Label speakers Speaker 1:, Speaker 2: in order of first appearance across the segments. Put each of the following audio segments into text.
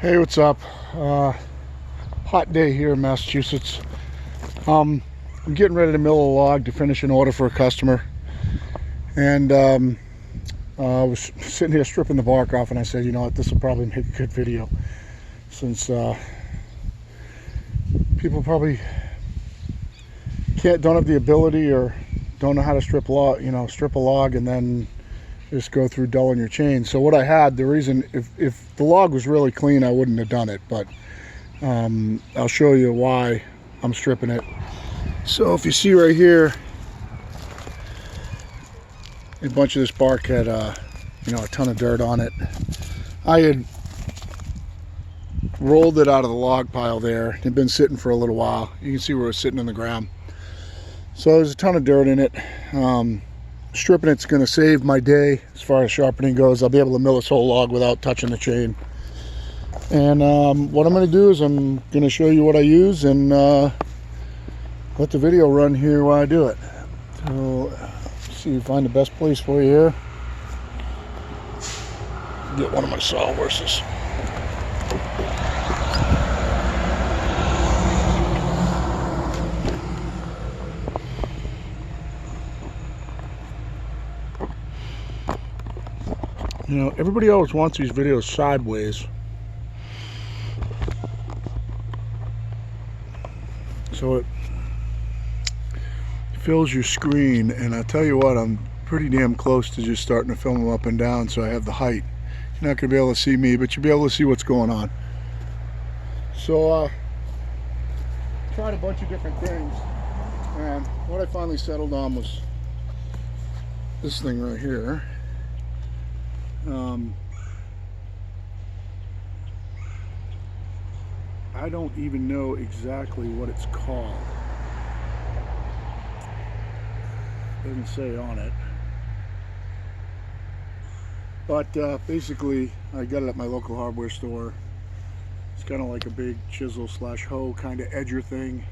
Speaker 1: Hey, what's up? Hot day here in Massachusetts. I'm getting ready to mill a log to finish an order for a customer, and I was sitting here stripping the bark off, and I said, you know what, this will probably make a good video, since people probably don't have the ability or don't know how to strip a log and then just go through dulling your chain. So what I had, the reason, if the log was really clean, I wouldn't have done it, but I'll show you why I'm stripping it. So if you see right here, a bunch of this bark had a ton of dirt on it. I had rolled it out of the log pile there. It had been sitting for a little while. You can see where it was sitting in the ground. So there's a ton of dirt in it. Stripping it's going to save my day as far as sharpening goes. I'll be able to mill this whole log without touching the chain. And what I'm going to do is I'm going to show you what I use and let the video run here while I do it. So see if I find the best place for you here. Get one of my sawhorses. You know, everybody always wants these videos sideways. So it fills your screen, and I tell you what, I'm pretty damn close to just starting to film them up and down so I have the height. You're not going to be able to see me, but you'll be able to see what's going on. So tried a bunch of different things, and what I finally settled on was this thing right here. I don't even know exactly what it's called. Doesn't say on it. But basically, I got it at my local hardware store. It's kind of like a big chisel slash hoe kind of edger thing.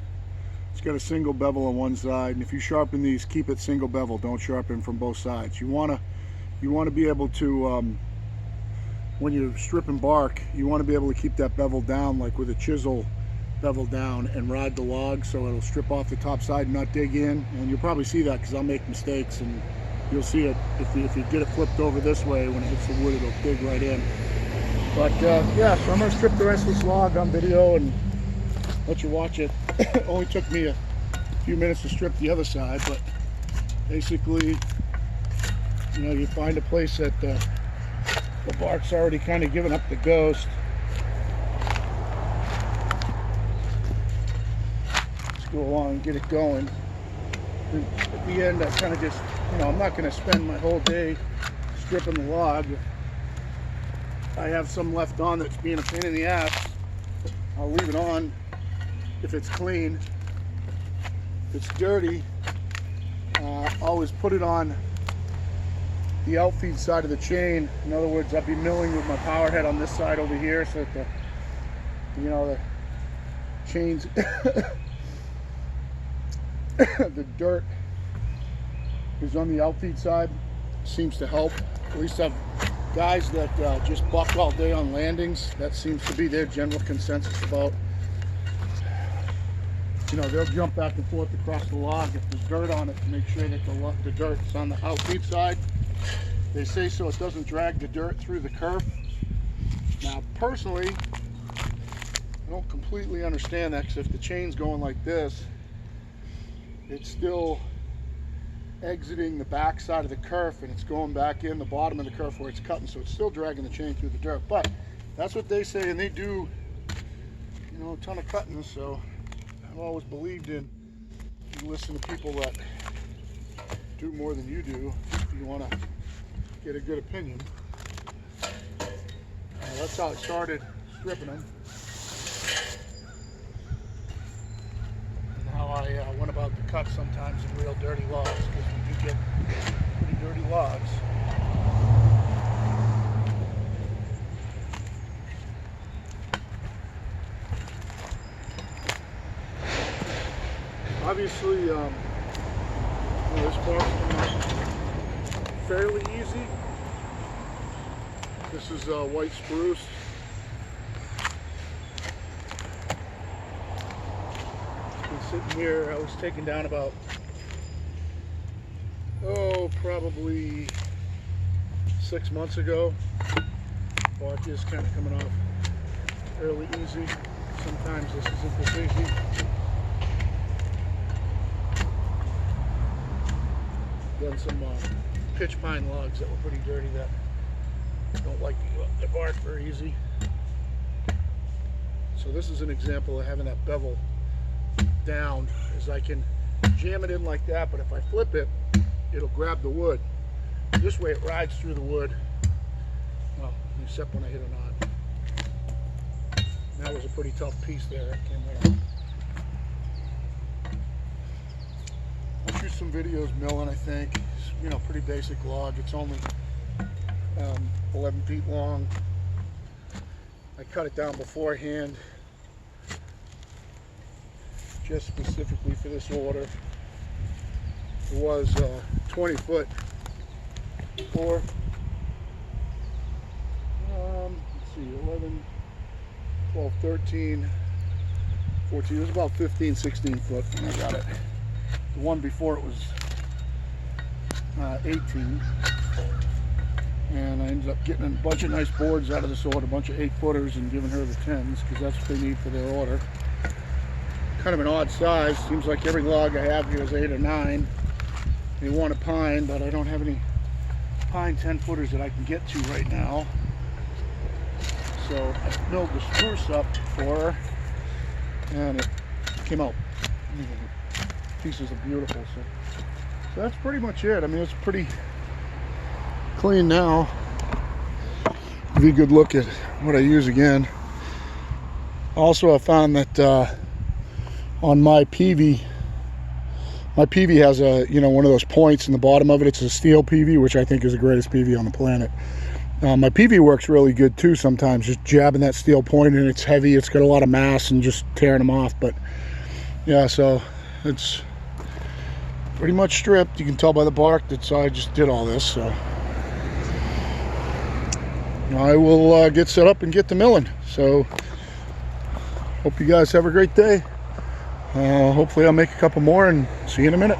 Speaker 1: It's got a single bevel on one side, and if you sharpen these, keep it single bevel. Don't sharpen from both sides. You want to be able to, when you're stripping bark, you want to be able to keep that bevel down, like with a chisel bevel down, and ride the log so it'll strip off the top side and not dig in. And you'll probably see that because I'll make mistakes, and you'll see it if you get it flipped over this way. When it hits the wood, it'll dig right in. But yeah, so I'm going to strip the rest of this log on video and let you watch it. It only took me a few minutes to strip the other side, but basically, you know, you find a place that the bark's already kind of given up the ghost. Let's go along and get it going. And at the end, I kind of just, you know, I'm not going to spend my whole day stripping the log. I have some left on that's being a pain in the ass. I'll leave it on if it's clean. If it's dirty, always put it on the outfeed side of the chain. In other words, I'll be milling with my power head on this side over here, so that the chains, the dirt is on the outfeed side. Seems to help. At least I've guys that just buck all day on landings. That seems to be their general consensus about. You know, they'll jump back and forth across the log if there's dirt on it to make sure that the dirt's on the outfeed side. They say so it doesn't drag the dirt through the kerf. Now, personally, I don't completely understand that, because if the chain's going like this, it's still exiting the back side of the kerf, and it's going back in the bottom of the kerf where it's cutting, so it's still dragging the chain through the dirt. But that's what they say, and they do, you know, a ton of cutting. So I've always believed in, you listen to people that do more than you do if you want to get a good opinion. That's how it started, stripping them. And how I went about the cut sometimes in real dirty logs, because we do get pretty dirty logs. Obviously, this part's fairly easy. This is white spruce. sitting here. I was taken down about, probably 6 months ago. Bark is kind of coming off fairly easy. Sometimes this isn't this easy. Done some pitch pine logs that were pretty dirty that don't like the bark very easy. So this is an example of having that bevel down, is I can jam it in like that, but if I flip it, it'll grab the wood. This way it rides through the wood, well, except when I hit a knot. And that was a pretty tough piece there. That came right off. I'll shoot some videos milling, I think. It's, you know, pretty basic log. It's only 11 feet long. I cut it down beforehand, just specifically for this order. It was 20 foot for, let's see, 11, 12, 13, 14, it was about 15, 16 foot when I got it. The one before it was 18. And I ended up getting a bunch of nice boards out of this order, a bunch of 8-footers, and giving her the 10s, because that's what they need for their order. Kind of an odd size. Seems like every log I have here is 8 or 9. They want a pine, but I don't have any pine 10-footers that I can get to right now. So I milled the spruce up for her, and it came out. Pieces are beautiful. So that's pretty much it. I mean, it's pretty clean now. Give you a good look at what I use again. Also, I found that on my PV has a, you know, one of those points in the bottom of it. It's a steel PV, which I think is the greatest PV on the planet. My PV works really good too sometimes, just jabbing that steel point, and it's heavy, it's got a lot of mass, and just tearing them off. But yeah, so it's pretty much stripped. You can tell by the bark that I just did all this. So I will get set up and get to milling. So hope you guys have a great day. Hopefully I'll make a couple more, and see you in a minute.